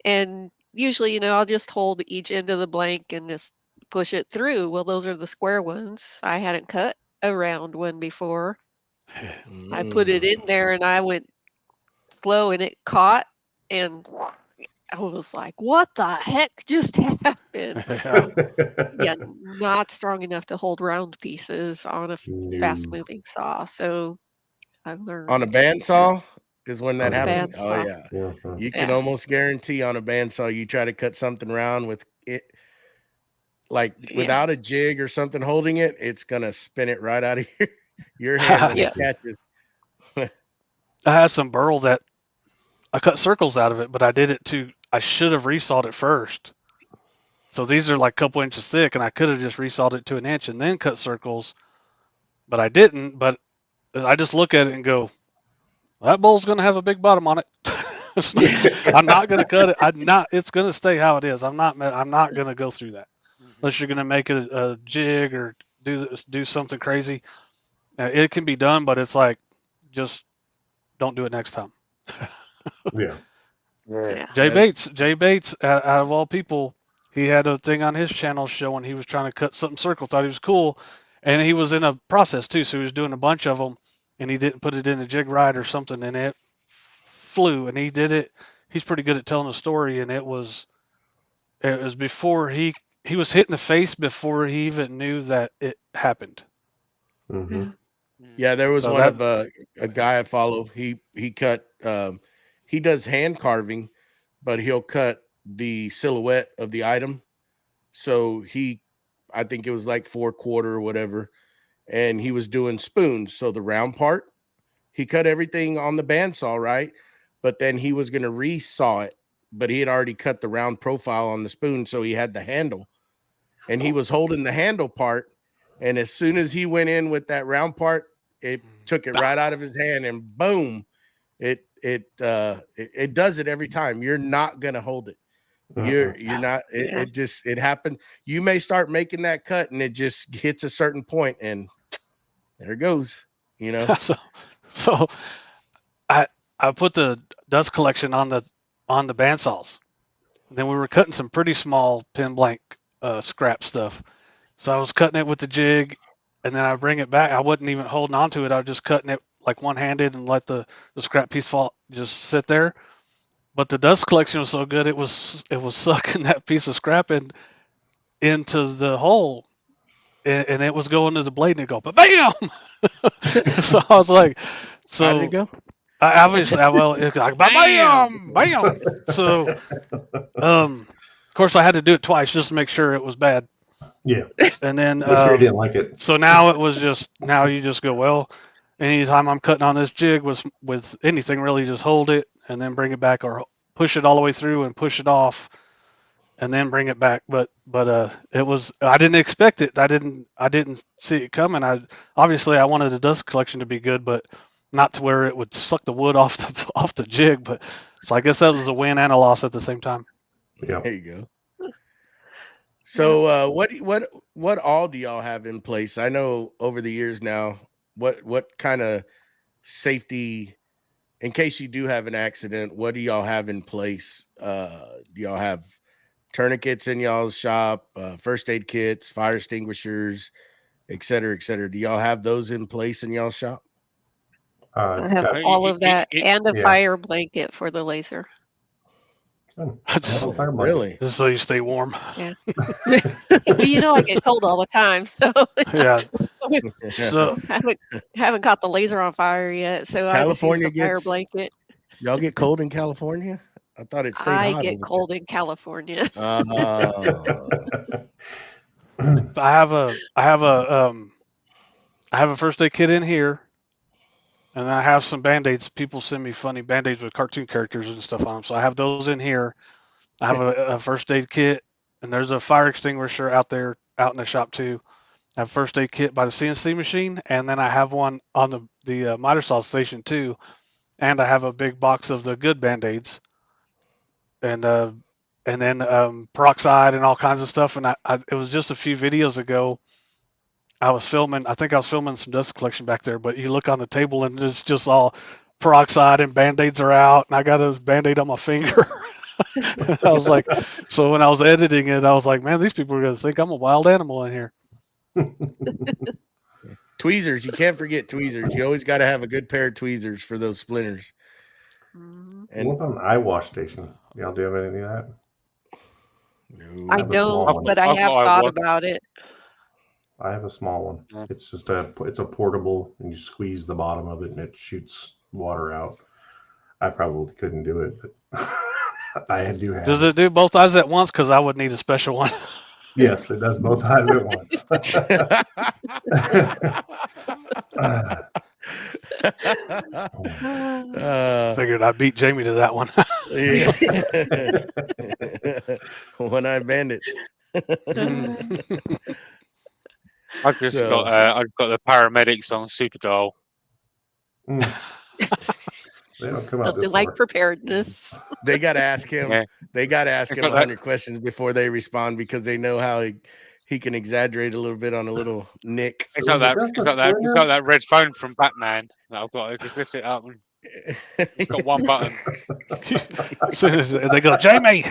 And usually, I'll just hold each end of the blank and just push it through. Well, those are the square ones. I hadn't cut a round one before. I put it in there and I went slow and it caught, and I was like, what the heck just happened? Yeah, not strong enough to hold round pieces on a fast moving saw. So I learned. On a bandsaw is when that happened. Bandsaw. Oh yeah. You can almost guarantee on a bandsaw you try to cut something round with it, like without a jig or something holding it, it's gonna spin it right out of your hand when it catches. I had some burl that I cut circles out of it, but I should have resawed it first. So these are like a couple inches thick, and I could have just resawed it to an inch and then cut circles, but I didn't. But I just look at it and go, that bowl's going to have a big bottom on it. I'm not going to cut it. It's going to stay how it is. I'm not going to go through that unless you're going to make it a jig or do something crazy. It can be done, but it's like, just don't do it next time. Yeah. Jay Bates, out of all people, he had a thing on his channel showing he was trying to cut something circle, thought he was cool, and he was in a process too, so he was doing a bunch of them, and he didn't put it in a jig right or something, and it flew, and he did it. He's pretty good at telling a story, and it was before he was hit in the face before he even knew that it happened. Mm-hmm. Yeah, there was of a guy I follow. He cut. He does hand carving, but he'll cut the silhouette of the item. So I think it was like 4/4 or whatever, and he was doing spoons. So the round part, he cut everything on the bandsaw, right? But then he was going to resaw it, but he had already cut the round profile on the spoon, so he had the handle, and he was holding the handle part. And as soon as he went in with that round part, it took it right out of his hand, and boom, it does it every time. You're not gonna hold it. You're not. It happened. You may start making that cut, and it just hits a certain point, and there it goes. So I put the dust collection on the bandsaws. Then we were cutting some pretty small pin blank scrap stuff. So I was cutting it with the jig, and then I bring it back. I wasn't even holding on to it. I was just cutting it like one-handed and let the scrap piece fall, just sit there. But the dust collection was so good, it was sucking that piece of scrap into the hole, and it was going to the blade, and it go, but bam! So I was like, how did it go? It's like bam, bam. So, of course, I had to do it twice just to make sure it was bad. Yeah. And then sure you didn't like it. So now you just go, well, anytime I'm cutting on this jig with anything really, just hold it and then bring it back, or push it all the way through and push it off and then bring it back. But it was, I didn't expect it. I didn't see it coming. I wanted the dust collection to be good, but not to where it would suck the wood off the jig, but so I guess that was a win and a loss at the same time. Yeah. There you go. So what all do y'all have in place? I know over the years now, what kind of safety, in case you do have an accident, what do y'all have in place? Do y'all have tourniquets in y'all's shop, first aid kits, fire extinguishers, et cetera, et cetera? Do y'all have those in place in y'all's shop? I have got- all of that and a yeah. fire blanket for the laser. Oh, fire blanket. Really? Just so you stay warm. Yeah. Well, you know I get cold all the time, so Yeah. So I haven't caught the laser on fire yet, so I just use California the fire gets- blanket. Y'all get cold in California? I thought it stayed I hot. get over cold in California. there. I have a first aid kit in here, and I have some band-aids. People send me funny band-aids with cartoon characters and stuff on them, so I have those in here. I have a first aid kit, and there's a fire extinguisher out there out in the shop too. I have a first aid kit by the CNC machine, and then I have one on the miter saw station too, and I have a big box of the good band-aids, and then peroxide and all kinds of stuff. And it was just a few videos ago. I think I was filming some dust collection back there, but you look on the table and it's just all peroxide and band-aids are out, and I got a band-aid on my finger. I was like, so when I was editing it, I was like, man, these people are going to think I'm a wild animal in here. Tweezers, you can't forget tweezers. You always got to have a good pair of tweezers for those splinters. Mhm. And What about an eye wash station? Y'all do have anything of that? no, I have a small don't, one. but I I've have got thought one. about it. I have a small one. Yeah. It's just it's a portable, and you squeeze the bottom of it, and it shoots water out. I probably couldn't do it, but I do have. Does it do both eyes at once? Because I would need a special one. Yes, it does both eyes at once. Figured I beat Jamie to that one. yeah. One-eyed bandits. I've just So- I've got the paramedics on super dial. Mm. They don't come out Nothing this like far. preparedness. They got to ask him. Yeah. They got to ask It's him got that- 100 questions before they respond, because they know how he can exaggerate a little bit on a little nick. It's So like that. is It's that like that. It's the like that red phone from Batman that I've got. I just lift it up and it's got one button. As soon as they go, Jamie,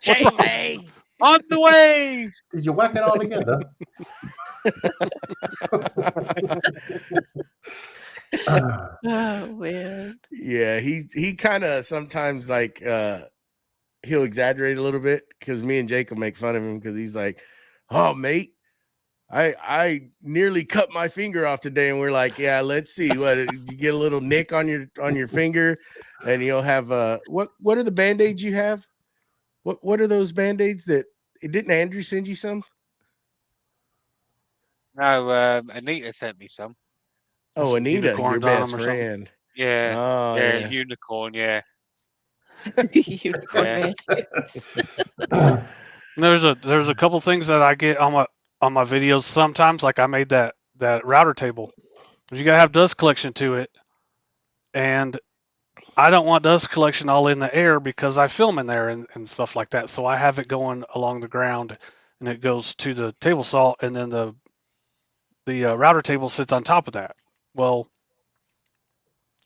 Jamie! On the way. Did you whack it all together? Oh man. Yeah, he kind of sometimes like he'll exaggerate a little bit, because me and Jake will make fun of him because he's like, "Oh, mate, I nearly cut my finger off today," and we're like, "Yeah, let's see. What, you get a little nick on your finger, and you'll have what are the band-aids you have? What are those band-aids that didn't Andrew send you some? No, Anita sent me some. Oh, Some Anita, your unicorns on best 'em or something. friend. Yeah, Oh, yeah, unicorn. Yeah, Unicorn Yeah. man. There's a couple things that I get on my videos sometimes. Like I made that router table. You gotta have dust collection to it, and I don't want dust collection all in the air because I film in there and stuff like that. So I have it going along the ground, and it goes to the table saw, and then the router table sits on top of that. Well,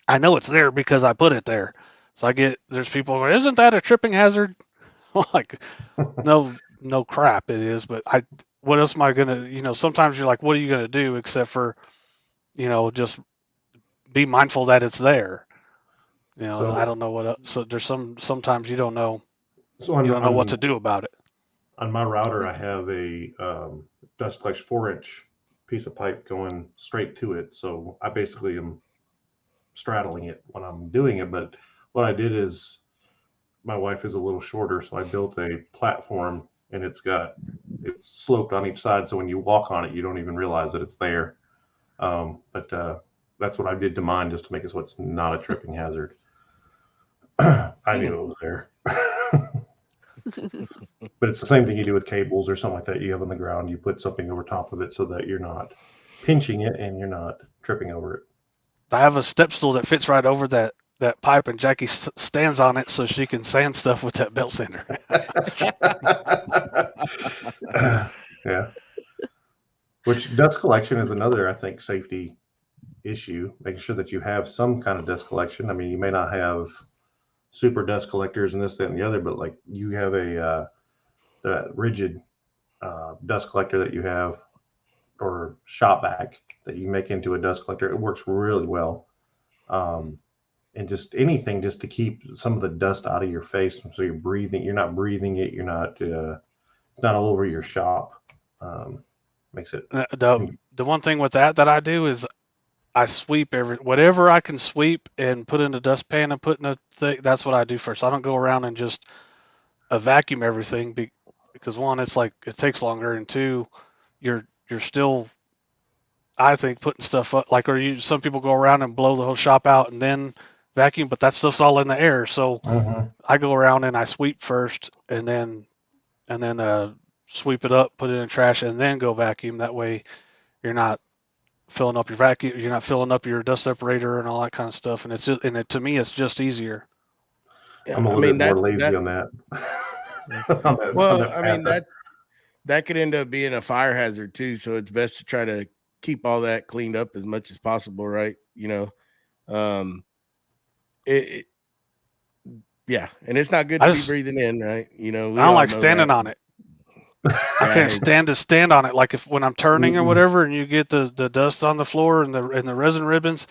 I know it's there because I put it there. So there's people going, isn't that a tripping hazard? Like, no crap, it is. But what else am I gonna? Sometimes you're like, what are you gonna do except for, just be mindful that it's there. So- I don't know what else. So there's sometimes you don't know. So You don't know what to do about it. On my router, I have a dust collection 4-inch piece of pipe going straight to it. So I basically am straddling it when I'm doing it. But what I did is, my wife is a little shorter, so I built a platform, and it's sloped on each side. So when you walk on it, you don't even realize that it's there. But that's what I did to mine, just to make it so it's not a tripping hazard. I knew it was there. But it's the same thing you do with cables or something like that you have on the ground. You put something over top of it so that you're not pinching it and you're not tripping over it. I have a step stool that fits right over that pipe, and Jackie stands on it so she can sand stuff with that belt sander. Yeah. Which dust collection is another, I think, safety issue. Making sure that you have some kind of dust collection. I mean, you may not have super dust collectors and this, that, and the other, but like you have a the rigid dust collector that you have, or shop vac that you make into a dust collector. It works really well. And just anything just to keep some of the dust out of your face, so you're not breathing it, you're not it's not all over your shop. Makes it the one thing with that I do is I sweep whatever I can sweep and put in the dustpan and put in a thing. That's what I do first. I don't go around and just vacuum everything because one, it's like it takes longer, and two, you're still, I think, putting stuff up. Like, some people go around and blow the whole shop out and then vacuum, but that stuff's all in the air. So I go around and I sweep first, and then sweep it up, put it in the trash, and then go vacuum. That way, you're not filling up your vacuum, you're not filling up your dust separator and all that kind of stuff. And to me, it's just easier. Yeah, I'm a little bit more lazy on that. That could end up being a fire hazard too. So it's best to try to keep all that cleaned up as much as possible, right? Yeah, and it's not good to be breathing in, right? I don't like standing on it. I can't stand on it. Like when I'm turning or whatever, and you get the dust on the floor and the resin ribbons.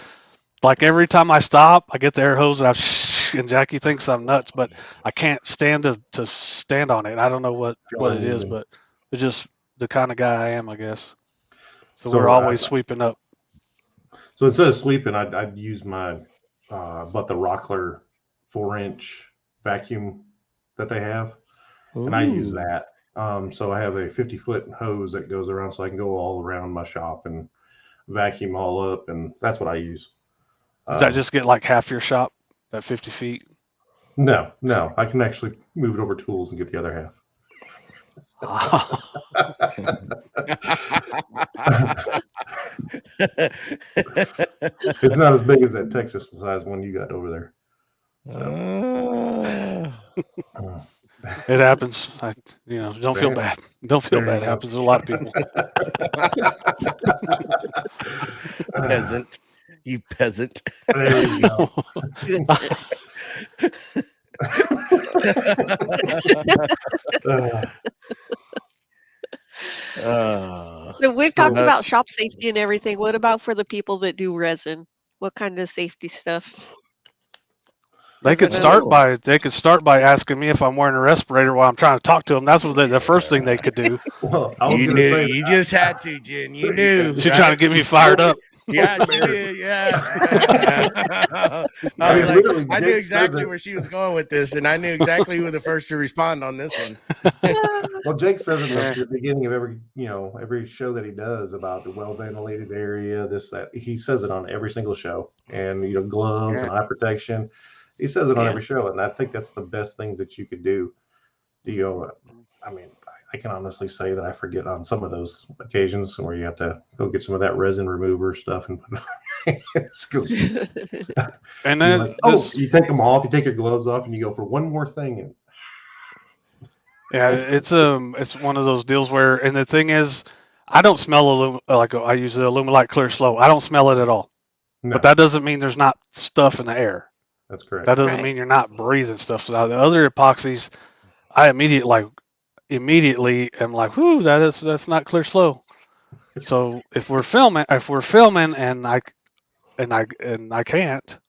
Like every time I stop, I get the air hose and Jackie thinks I'm nuts, but I can't stand to stand on it. I don't know what it is, but it's just the kind of guy I am, I guess. So we're always sweeping up. So instead of sweeping, I'd use my the Wackerle 4-inch vacuum that they have. Ooh. And I use that. So I have a 50-foot hose that goes around, so I can go all around my shop and vacuum all up, and that's what I use. Does that just get like half your shop, that 50 feet? No, I can actually move it over tools and get the other half. It's not as big as that Texas size one you got over there. So. It happens. Don't feel bad. Don't feel bad. It happens to a lot of people. Peasant. You peasant. There you go. So we've talked about shop safety and everything. What about for the people that do resin? What kind of safety stuff? They could start by asking me if I'm wearing a respirator while I'm trying to talk to them. That's what the first thing they could do. Well, you just had to, Jen. You knew. She's trying to get me fired up. Yeah, she did. Yeah. I knew exactly where she was going with this, and I knew exactly who the first to respond on this one. Well, Jake says it at the beginning of every show that he does about the well-ventilated area, this, that. He says it on every single show, and gloves and eye protection. He says it on every show, and I think that's the best things that you could do. I can honestly say that I forget on some of those occasions where you have to go get some of that resin remover stuff and put it's good. And then you take them off, you take your gloves off, and you go for one more thing. And yeah, it's one of those deals where, and the thing is, I don't smell I use the Alumilite Clear Slow. I don't smell it at all. No. But that doesn't mean there's not stuff in the air. That's correct. That doesn't mean you're not breathing stuff. So the other epoxies, I immediately am like, whoo, that's not Clear Slow. So if we're filming and I can't,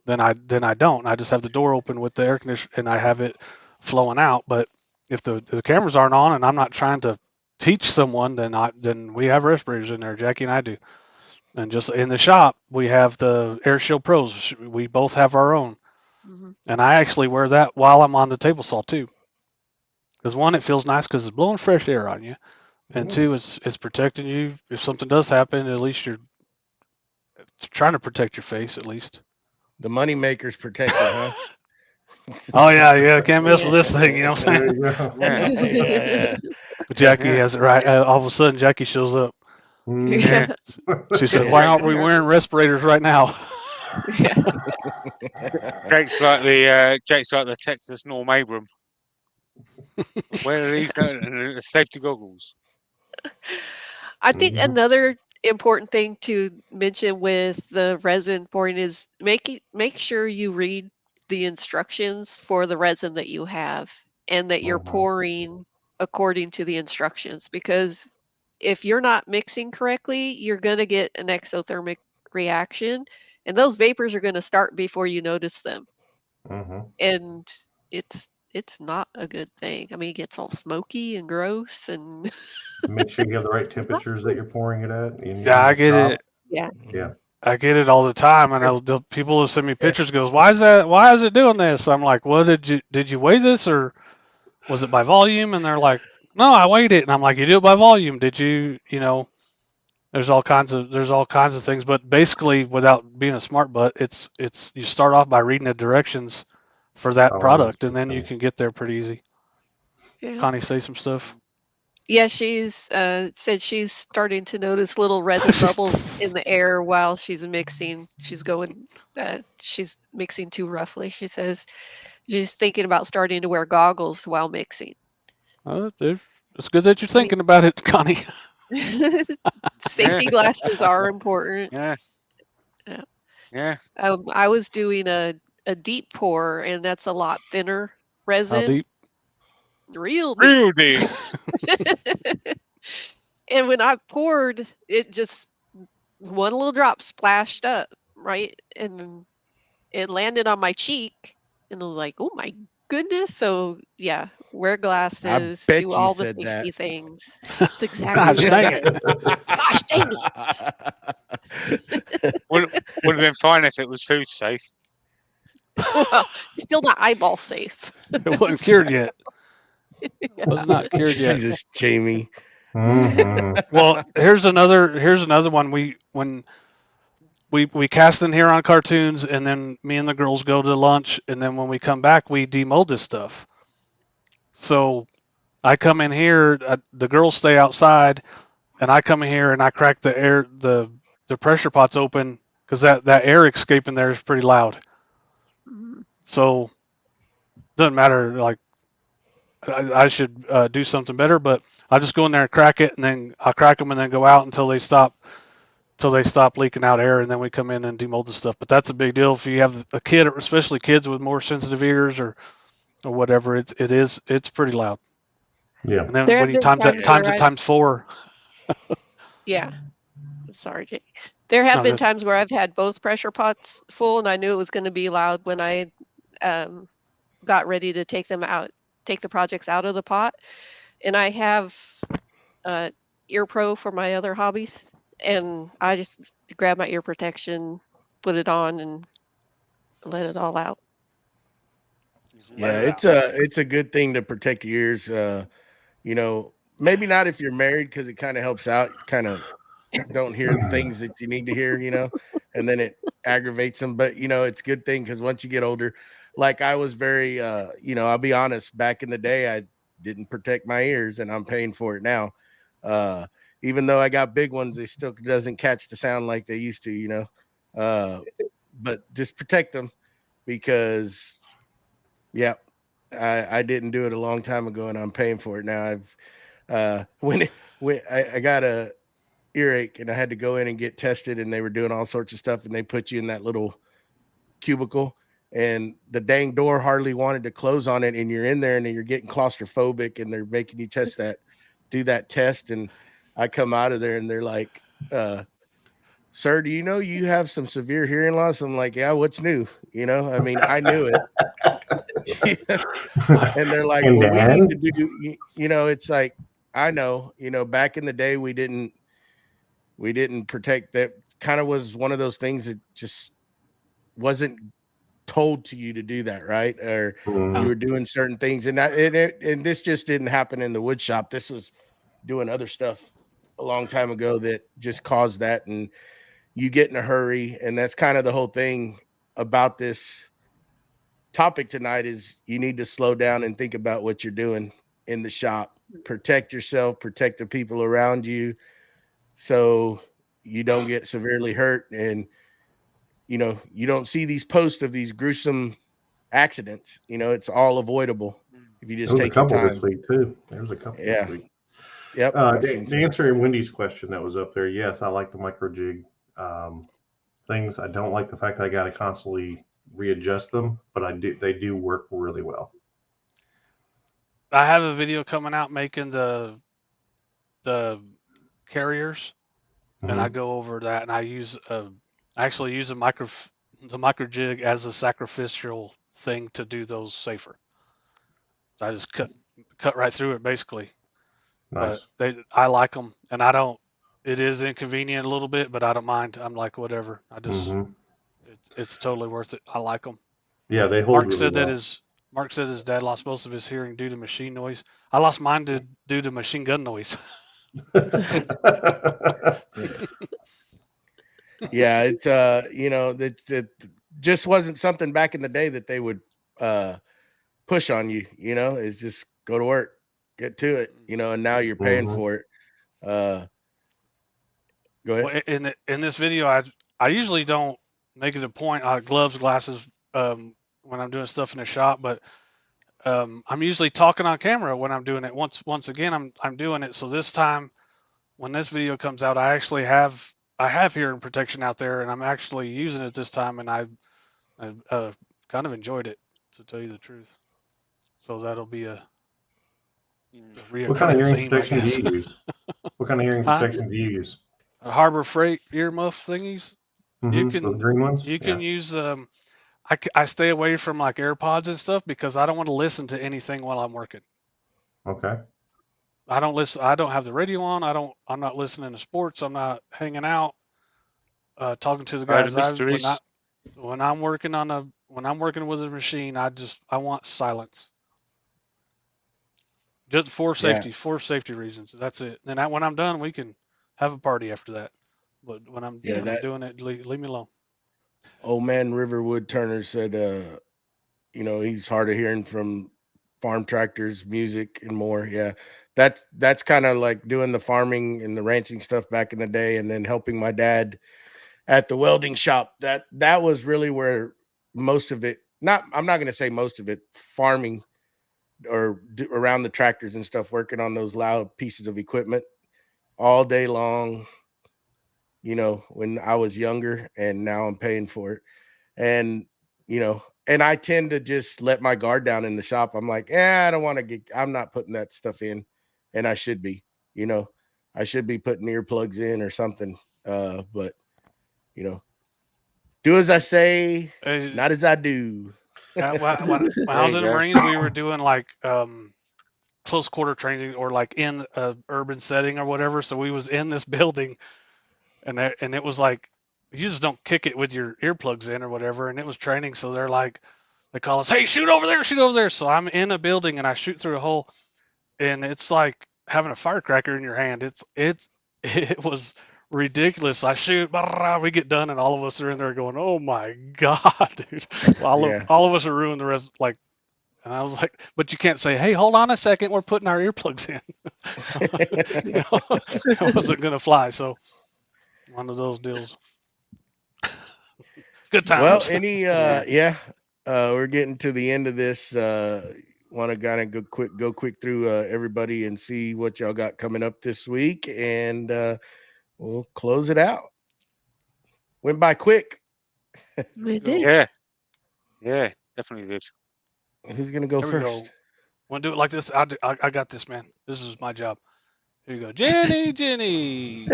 then I don't. I just have the door open with the air conditioner and I have it flowing out. But if the cameras aren't on and I'm not trying to teach someone, then we have respirators in there. Jackie and I do. And just in the shop, we have the Air Shield Pros. We both have our own. Mm-hmm. And I actually wear that while I'm on the table saw too. Because one, it feels nice because it's blowing fresh air on you. And two, it's protecting you. If something does happen, at least you're trying to protect your face, at least. The money maker's protected, huh? Oh, yeah. Can't mess with this thing, you know what I'm saying? But Jackie has it right. All of a sudden, Jackie shows up. Yeah. She said, "Why aren't we wearing respirators right now?" Yeah. Jake's like the Texas Norm Abram. Where are these safety goggles? I think another important thing to mention with the resin pouring is make sure you read the instructions for the resin that you have and that you're pouring according to the instructions, because if you're not mixing correctly, you're going to get an exothermic reaction, and those vapors are going to start before you notice them. And it's not a good thing. I mean, it gets all smoky and gross, and Make sure you have the right it's not temperatures that you're pouring it at. Yeah, I get it. Yeah. Yeah. I get it all the time, and the people will send me pictures. Goes, why is it doing this? I'm like, well, did you weigh this, or was it by volume? And they're like, no, I weighed it. And I'm like, you do it by volume. Did you, there's all kinds of things, but basically, without being a smart butt, it's you start off by reading the directions for that product, and then you can get there pretty easy. Yeah. Connie, say some stuff. Yeah, she's said she's starting to notice little resin bubbles in the air while she's mixing. She's mixing too roughly. She says she's thinking about starting to wear goggles while mixing. It's good that you're thinking about it, Connie. Safety glasses are important. Yeah. Yeah. Yeah. I was doing a deep pour, and that's a lot thinner resin. How deep? Real deep. And when I poured, it just one little drop splashed up, right? And it landed on my cheek, and I was like, oh my goodness. So yeah, wear glasses, bet do you all the said that. safety things. That's exactly what I said. Gosh dang it. Would have been fine if it was food safe. Well, still not eyeball safe. It wasn't cured yet. Yeah. Was not cured yet. Jesus, Jamie. Well, here's another one. When we cast in here on cartoons, and then me and the girls go to lunch, and then when we come back, we demold this stuff. So I come in here, the girls stay outside, and I come in here and I crack the pressure pots open, because that air escape in there is pretty loud. So doesn't matter, like I should do something better, but I just go in there and crack it, and then I crack them and then go out until they stop leaking out air, and then we come in and demold the stuff. But that's a big deal if you have a kid, especially kids with more sensitive ears or whatever. It's pretty loud. Yeah. And then when you times it times 4. Yeah. Sorry, Jake. There have been times where I've had both pressure pots full, and I knew it was going to be loud when I got ready to take the projects out of the pot. And I have Ear Pro for my other hobbies, and I just grab my ear protection, put it on, and let it all out. Yeah, it's a good thing to protect your ears. Maybe not if you're married, because it kind of helps out. Kind of don't hear the things that you need to hear, and then it aggravates them. But it's a good thing, because once you get older, like I was very, I'll be honest, back in the day, I didn't protect my ears, and I'm paying for it now. Even though I got big ones, they still doesn't catch the sound like they used to, but just protect them, because I didn't do it a long time ago, and I'm paying for it now. When I got a earache, and I had to go in and get tested, and they were doing all sorts of stuff, and they put you in that little cubicle, and the dang door hardly wanted to close on it, and you're in there, and then you're getting claustrophobic, and they're making you do that test, and I come out of there, and they're like, sir, do you know you have some severe hearing loss? I'm like, yeah, what's new? I mean, I knew it. And they're like, well, we need to do, it's like, I know, back in the day, we didn't protect that. Kind of was one of those things that just wasn't told to you to do that, right? Or you were doing certain things, and this just didn't happen in the wood shop. This was doing other stuff a long time ago that just caused that, and you get in a hurry. And that's kind of the whole thing about this topic tonight, is you need to slow down and think about what you're doing in the shop. Protect yourself, protect the people around you. so you don't get severely hurt, and you know, you don't see these posts of these gruesome accidents. You know, it's all avoidable if you just There was a take your couple this time. week too. There was a couple this Yeah. week. Yep. To answer Wendy's question that was up there, yes, I like the micro jig things. I don't like the fact that I got to constantly readjust them, but I do. They do work really well. I have a video coming out making the carriers, and I go over that, and I actually use the micro jig as a sacrificial thing to do those safer. So I just cut right through it basically. Nice. But I like them, and I don't. It is inconvenient a little bit, but I don't mind. I'm like, whatever. I just it's totally worth it. I like them. Yeah, they hold Mark really said well. that Mark said his dad lost most of his hearing due to machine noise. I lost mine due to machine gun noise. Yeah, it's you know, it just wasn't something back in the day that they would push on you. You know, it's just go to work, get to it. You know, and now you're paying for it. Go ahead. Well, in this video, I usually don't make it a point. Gloves, glasses, when I'm doing stuff in the shop, but I'm usually talking on camera when I'm doing it. Once again, I'm doing it. So this time, when this video comes out, I have hearing protection out there, and I'm actually using it this time, and I kind of enjoyed it, to tell you the truth. So that'll be a reoccurring What kind of hearing theme, protection do you use? What kind of hearing protection do you use? Harbor Freight earmuff thingies. You can The green ones. You can use I stay away from like AirPods and stuff because I don't want to listen to anything while I'm working. Okay. I don't listen. I don't have the radio on. I'm not listening to sports. I'm not hanging out, talking to the guys. When I'm working with a machine, I want silence. Just for safety reasons. That's it. And when I'm done, we can have a party after that. But when I'm doing it, leave me alone. Old man Riverwood Turner said, you know, he's hard of hearing from farm tractors, music, and more. Yeah, that's kind of like doing the farming and the ranching stuff back in the day, and then helping my dad at the welding shop. That was really where most of it. I'm not going to say most of it. Farming or around the tractors and stuff, working on those loud pieces of equipment all day long. You know, when I was younger, and now I'm paying for it. And, you know, and I tend to just let my guard down in the shop. I'm like, I don't want to I'm not putting that stuff in. And I should be, you know, I should be putting earplugs in or something. But, you know, do as I say, not as I do. When I was in the Marines, we were doing like close quarter training, or like in a urban setting or whatever. So we was in this building, and it was like, you just don't kick it with your earplugs in or whatever. And it was training, so they call us, hey, shoot over there, shoot over there. So I'm in a building and I shoot through a hole, and it's like having a firecracker in your hand. It was ridiculous. I shoot, we get done, and all of us are in there going, oh my God, dude. All of us are ruined the rest, like. And I was like, but you can't say, hey, hold on a second, we're putting our earplugs in. It wasn't going to fly. So one of those deals. Good times. Well, we're getting to the end of this. Want to kind of go quick through everybody and see what y'all got coming up this week, and we'll close it out. Went by quick. We did. Yeah, definitely did. Who's gonna go first? Want to do it like this? I got this, man. This is my job. Here you go, Jenny.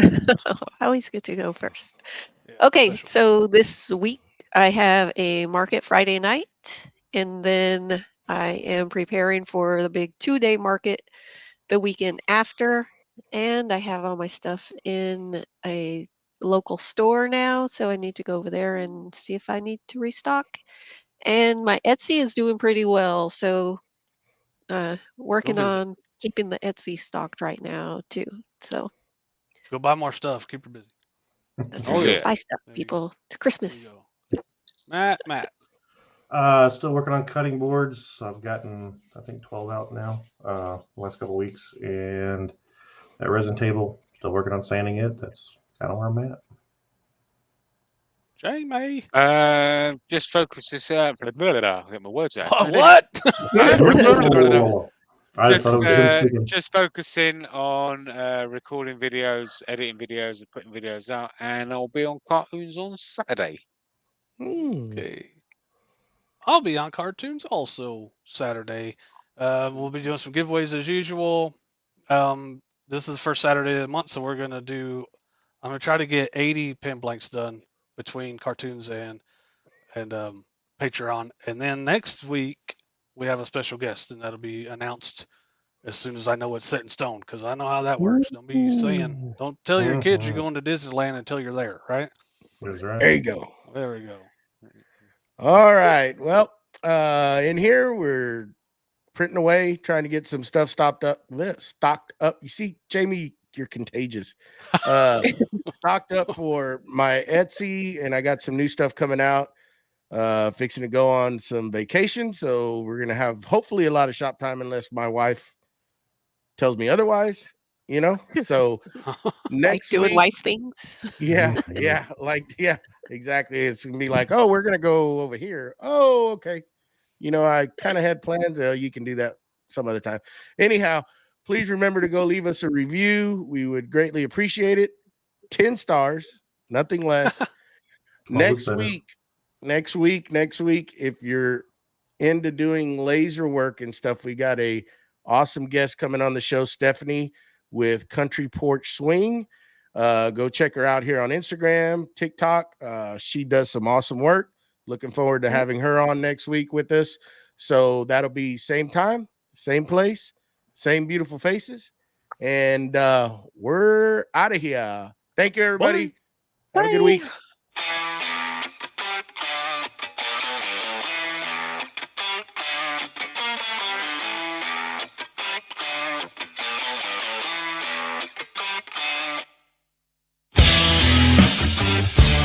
I always get to go first. Yeah, okay, so this week I have a market Friday night, and then I am preparing for the big 2-day market the weekend after, and I have all my stuff in a local store now, so I need to go over there and see if I need to restock. And my Etsy is doing pretty well, so working on keeping the Etsy stocked right now too. So go buy more stuff. Keep her busy. That's right. Buy stuff, people. It's Christmas. Matt. Still working on cutting boards. I've gotten, I think, 12 out now. The last couple of weeks, and that resin table Still working on sanding it. That's kind of where I'm at. Jamie. Just focus this out. Get my words out. What? I thought it was him speaking. Just focusing on recording videos, editing videos, and putting videos out, and I'll be on cartoons on Saturday. Okay. I'll be on cartoons also Saturday. We'll be doing some giveaways as usual. This is the first Saturday of the month, so I'm gonna try to get 80 pin blanks done between cartoons and Patreon. And then next week we have a special guest, and that'll be announced as soon as I know it's set in stone, because I know how that works. Don't tell your kids you're going to Disneyland until you're there, right? That's right. There you go. There we go. All right. Well, in here we're printing away, trying to get some stuff stocked up. You see, Jamie, you're contagious. Stocked up for my Etsy, and I got some new stuff coming out. Fixing to go on some vacation, so we're gonna have hopefully a lot of shop time, unless my wife tells me otherwise. So next doing week, wife things. Yeah, exactly. It's gonna be like, oh, we're gonna go over here. Oh, okay. I kind of had plans. You can do that some other time. Anyhow, please remember to go leave us a review. We would greatly appreciate it. 10 stars, nothing less. Next week, if you're into doing laser work and stuff, we got a awesome guest coming on the show, Stephanie with Country Porch Swing. Go check her out here on Instagram, TikTok. She does some awesome work. Looking forward to having her on next week with us. So that'll be same time, same place, same beautiful faces. And we're out of here. Thank you, everybody. Bye. Have a good week.